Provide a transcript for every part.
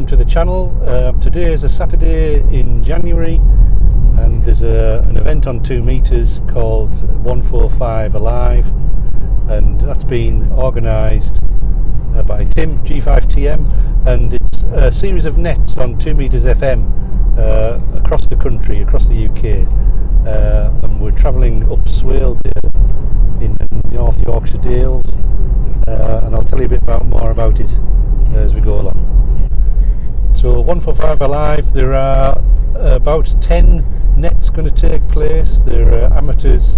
to the channel. Today is a Saturday in January and there's an event on 2 meters called 145 Alive, and that's been organised by Tim G5TM, and it's a series of nets on 2 meters FM across the country, across the UK, and we're travelling up Swaledale in North Yorkshire Dales, and I'll tell you a bit more about it as we go along. So 145 Alive, there are about 10 nets going to take place. They're amateurs.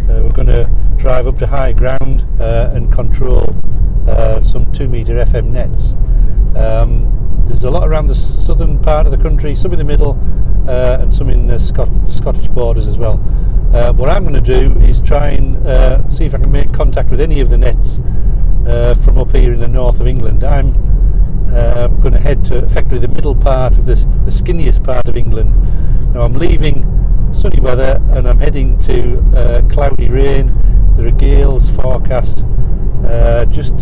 We're going to drive up to high ground and control some 2 meter FM nets. There's a lot around the southern part of the country, some in the middle and some in the Scottish borders as well. What I'm going to do is try and see if I can make contact with any of the nets from up here in the north of England. I'm going to head to effectively the middle part of the skinniest part of England. Now I'm leaving sunny weather and I'm heading to cloudy rain. There are gales forecast just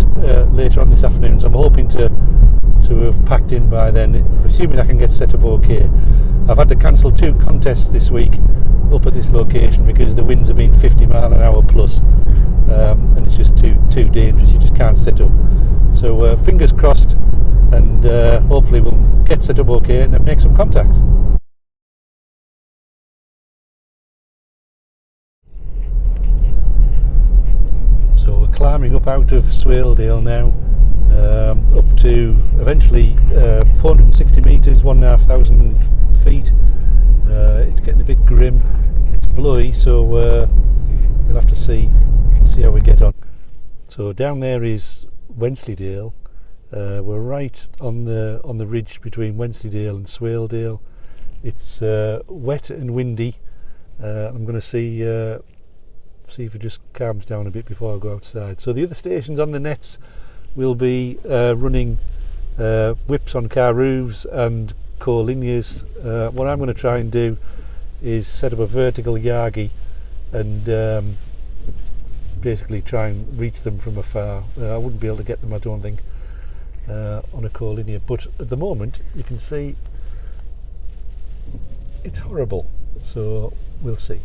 later on this afternoon, so I'm hoping to have packed in by then, assuming I can get set up okay. I've had to cancel 2 contests this week up at this location because the winds have been 50 mile an hour plus, and it's just too dangerous. You just can't set up. So fingers crossed, and hopefully we'll get set up okay and then make some contacts. So we're climbing up out of Swaledale now, up to eventually 460 metres, 1,500 feet. It's getting a bit grim, it's blowy, so we'll have to see how we get on. So down there is Wensleydale. We're right on the ridge between Wensleydale and Swaledale. It's wet and windy. I'm going to see if it just calms down a bit before I go outside. So the other stations on the nets will be running whips on car roofs and co-linears. What I'm going to try and do is set up a vertical Yagi and basically try and reach them from afar. I wouldn't be able to get them, I don't think, on a co-linear, but at the moment you can see it's horrible, so we'll see.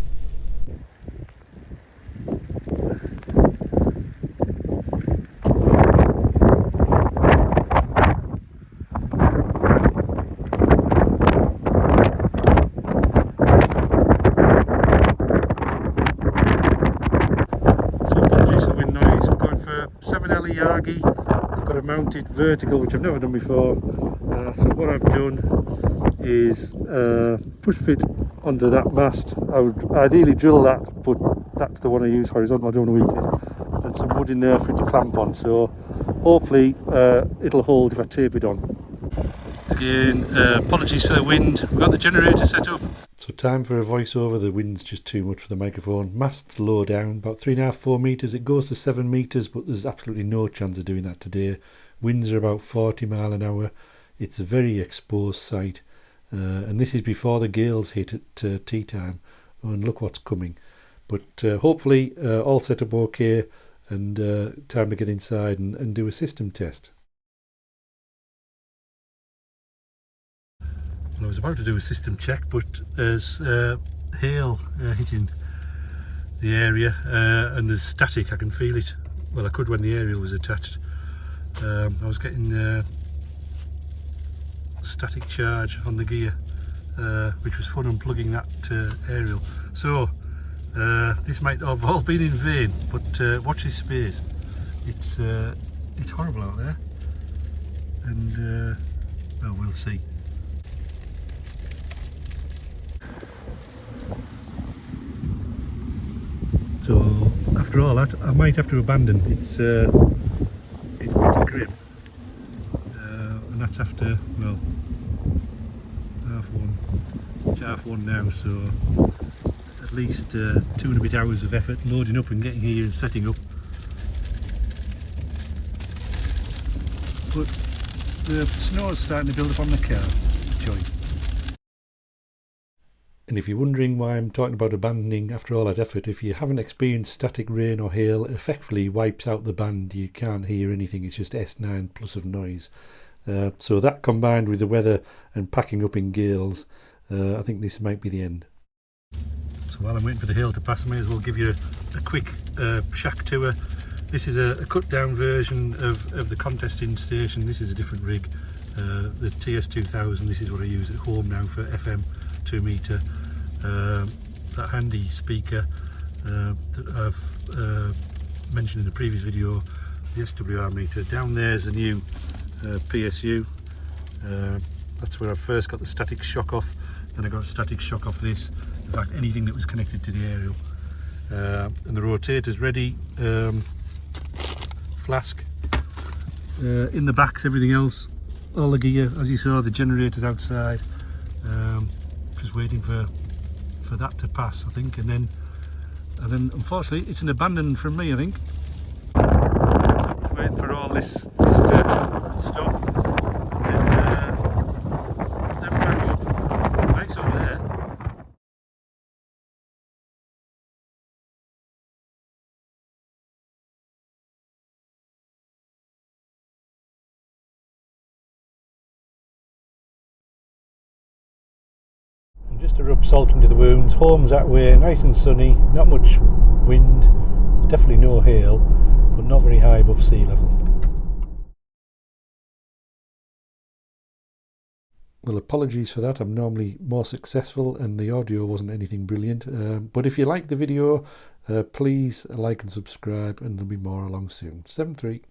Yagi. I've got a mounted vertical, which I've never done before, so what I've done is push fit onto that mast. I would ideally drill that, but that's the one I use horizontal, I don't want to weaken it, and some wood in there for it to clamp on, so hopefully it'll hold if I tape it on. Again, apologies for the wind. We've got the generator set up. So time for a voiceover. The wind's just too much for the microphone. Mast low down, about 3.5-4 metres. It goes to 7 metres, but there's absolutely no chance of doing that today. Winds are about 40 mile an hour. It's a very exposed site, and this is before the gales hit at tea time. And look what's coming. But hopefully all set up okay, and time to get inside and do a system test. I was about to do a system check, but there's hail hitting the area and there's static. I can feel it. Well, I could when the aerial was attached. I was getting static charge on the gear, which was fun unplugging that aerial. So this might have all been in vain, but watch this space. It's horrible out there, and well, we'll see. So after all that, I might have to abandon. It's pretty grim, and that's after, well, 1:30. It's 1:30 now, so at least 2 and a bit hours of effort loading up and getting here and setting up. But the snow is starting to build up on the car. Joy. And if you're wondering why I'm talking about abandoning after all that effort, if you haven't experienced static rain or hail, it effectively wipes out the band. You can't hear anything, it's just S9 plus of noise. So that combined with the weather and packing up in gales, I think this might be the end. So while I'm waiting for the hail to pass, I may as well give you a quick shack tour. This is a cut down version of the contesting station. This is a different rig, the TS2000. This is what I use at home now for FM 2 meter. That handy speaker that I've mentioned in the previous video, the SWR meter. Down there's a new PSU. That's where I first got the static shock off. Then I got a static shock off this. In fact, anything that was connected to the aerial. And the rotator's ready. Flask. In the backs, everything else, all the gear, as you saw, the generator's outside. Just waiting for that to pass, I think, and then unfortunately it's an abandon from me, I think. Just waiting for all this to stop, and then back up. Bike's over there. And just to rub salt into the wounds, home's that way, nice and sunny, not much wind, definitely no hail, but not very high above sea level. Well, apologies for that. I'm normally more successful and the audio wasn't anything brilliant. But if you like the video, please like and subscribe, and there'll be more along soon. 7-3.